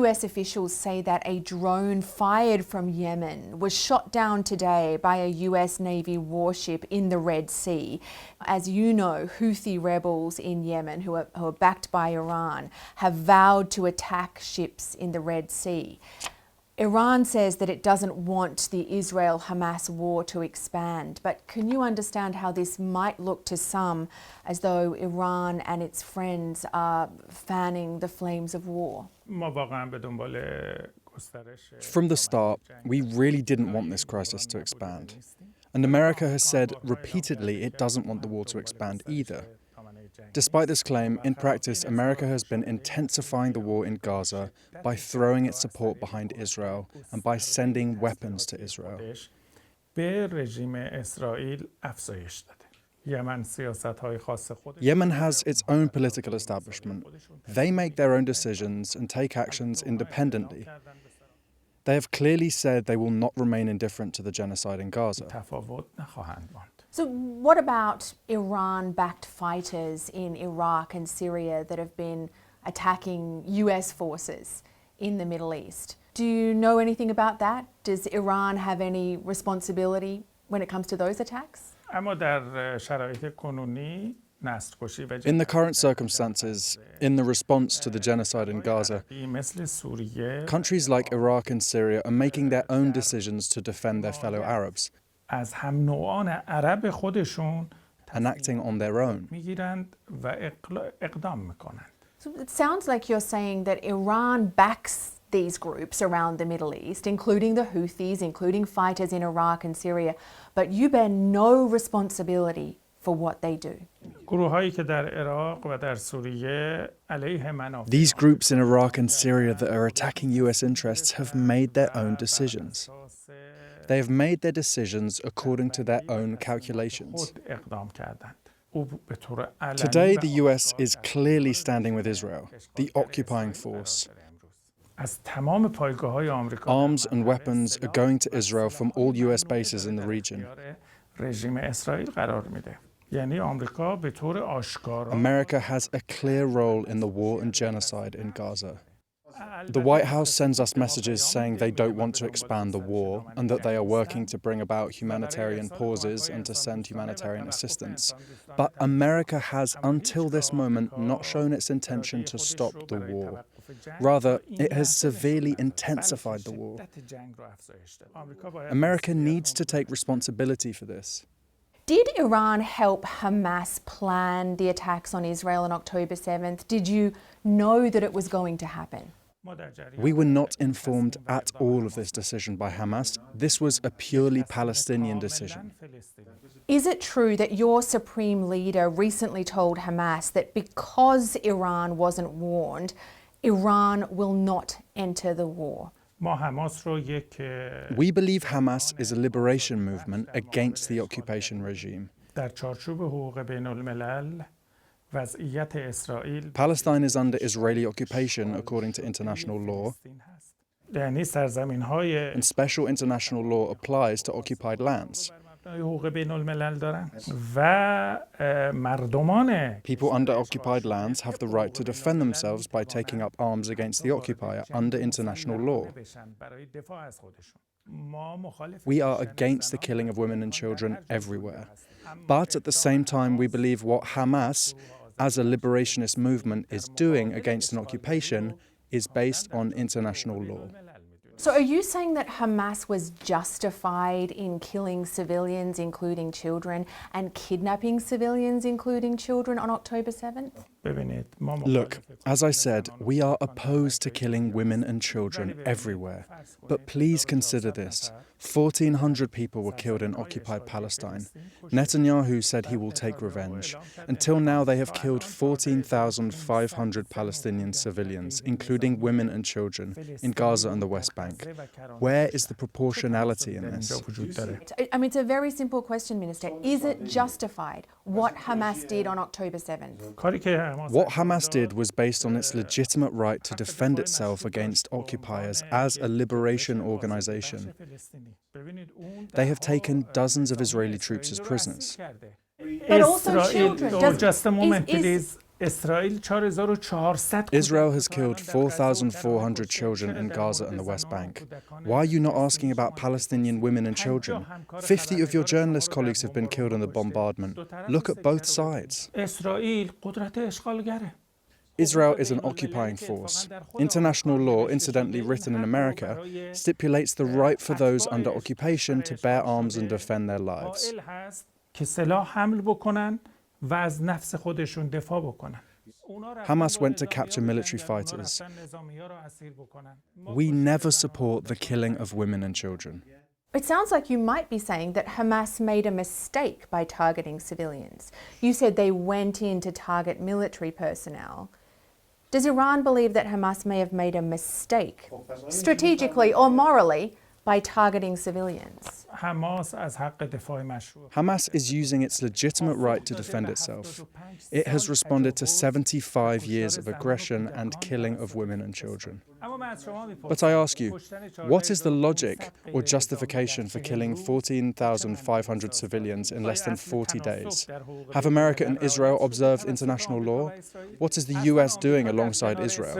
US officials say that a drone fired from Yemen was shot down today by a US Navy warship in the Red Sea. As you know, Houthi rebels in Yemen, who are backed by Iran, have vowed to attack ships in the Red Sea. Iran says that it doesn't want the Israel-Hamas war to expand, but can you understand how this might look to some as though Iran and its friends are fanning the flames of war? From the start, we really didn't want this crisis to expand. And America has said repeatedly it doesn't want the war to expand either. Despite this claim, in practice, America has been intensifying the war in Gaza by throwing its support behind Israel and by sending weapons to Israel. Yemen has its own political establishment. They make their own decisions and take actions independently. They have clearly said they will not remain indifferent to the genocide in Gaza. So what about Iran-backed fighters in Iraq and Syria that have been attacking US forces in the Middle East? Do you know anything about that? Does Iran have any responsibility when it comes to those attacks? In the current circumstances, in the response to the genocide in Gaza, countries like Iraq and Syria are making their own decisions to defend their fellow Arabs, enacting on their own. So it sounds like you're saying that Iran backs these groups around the Middle East, including the Houthis, including fighters in Iraq and Syria, but you bear no responsibility for what they do. These groups in Iraq and Syria that are attacking US interests have made their own decisions. They have made their decisions according to their own calculations. Today, the US is clearly standing with Israel, the occupying force. Arms and weapons are going to Israel from all US bases in the region. America has a clear role in the war and genocide in Gaza. The White House sends us messages saying they don't want to expand the war and that they are working to bring about humanitarian pauses and to send humanitarian assistance. But America has, until this moment, not shown its intention to stop the war. Rather, it has severely intensified the war. America needs to take responsibility for this. Did Iran help Hamas plan the attacks on Israel on October 7th? Did you know that it was going to happen? We were not informed at all of this decision by Hamas. This was a purely Palestinian decision. Is it true that your supreme leader recently told Hamas that because Iran wasn't warned, Iran will not enter the war? We believe Hamas is a liberation movement against the occupation regime. Palestine is under Israeli occupation according to international law, and special international law applies to occupied lands. People under occupied lands have the right to defend themselves by taking up arms against the occupier under international law. We are against the killing of women and children everywhere. But at the same time, we believe what Hamas, as a liberationist movement, is doing against an occupation is based on international law. So are you saying that Hamas was justified in killing civilians, including children, and kidnapping civilians, including children, on October 7th? Look, as I said, we are opposed to killing women and children everywhere. But please consider this. 1,400 people were killed in occupied Palestine. Netanyahu said he will take revenge. Until now, they have killed 14,500 Palestinian civilians, including women and children, in Gaza and the West Bank. Where is the proportionality in this? I mean, it's a very simple question, Minister. Is it justified what Hamas did on October 7th? What Hamas did was based on its legitimate right to defend itself against occupiers as a liberation organization. They have taken dozens of Israeli troops as prisoners. But also children. Just a moment, please. Israel has killed 4,400 children in Gaza and the West Bank. Why are you not asking about Palestinian women and children? 50 of your journalist colleagues have been killed in the bombardment. Look at both sides. Israel is an occupying force. International law, incidentally written in America, stipulates the right for those under occupation to bear arms and defend their lives. Hamas went to capture military fighters. We never support the killing of women and children. It sounds like you might be saying that Hamas made a mistake by targeting civilians. You said they went in to target military personnel. Does Iran believe that Hamas may have made a mistake, strategically or morally, by targeting civilians? Hamas is using its legitimate right to defend itself. It has responded to 75 years of aggression and killing of women and children. But I ask you, what is the logic or justification for killing 14,500 civilians in less than 40 days? Have America and Israel observed international law? What is the US doing alongside Israel?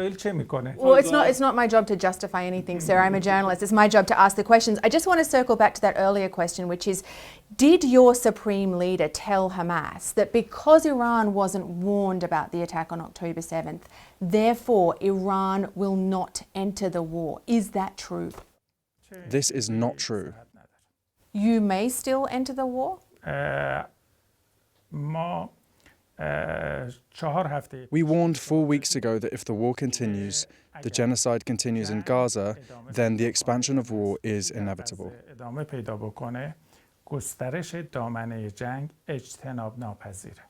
Well, it's not my job to justify anything, sir. I'm a journalist. It's my job to ask the questions. I just want to circle back to that earlier question, which is, did your supreme leader tell Hamas that because Iran wasn't warned about the attack on October 7th, therefore Iran will not enter the war? Is that true? This is not true. You may still enter the war? We warned 4 weeks ago that if the war continues, the genocide continues in Gaza, then the expansion of war is inevitable. گسترش دامنه جنگ اجتناب ناپذیره.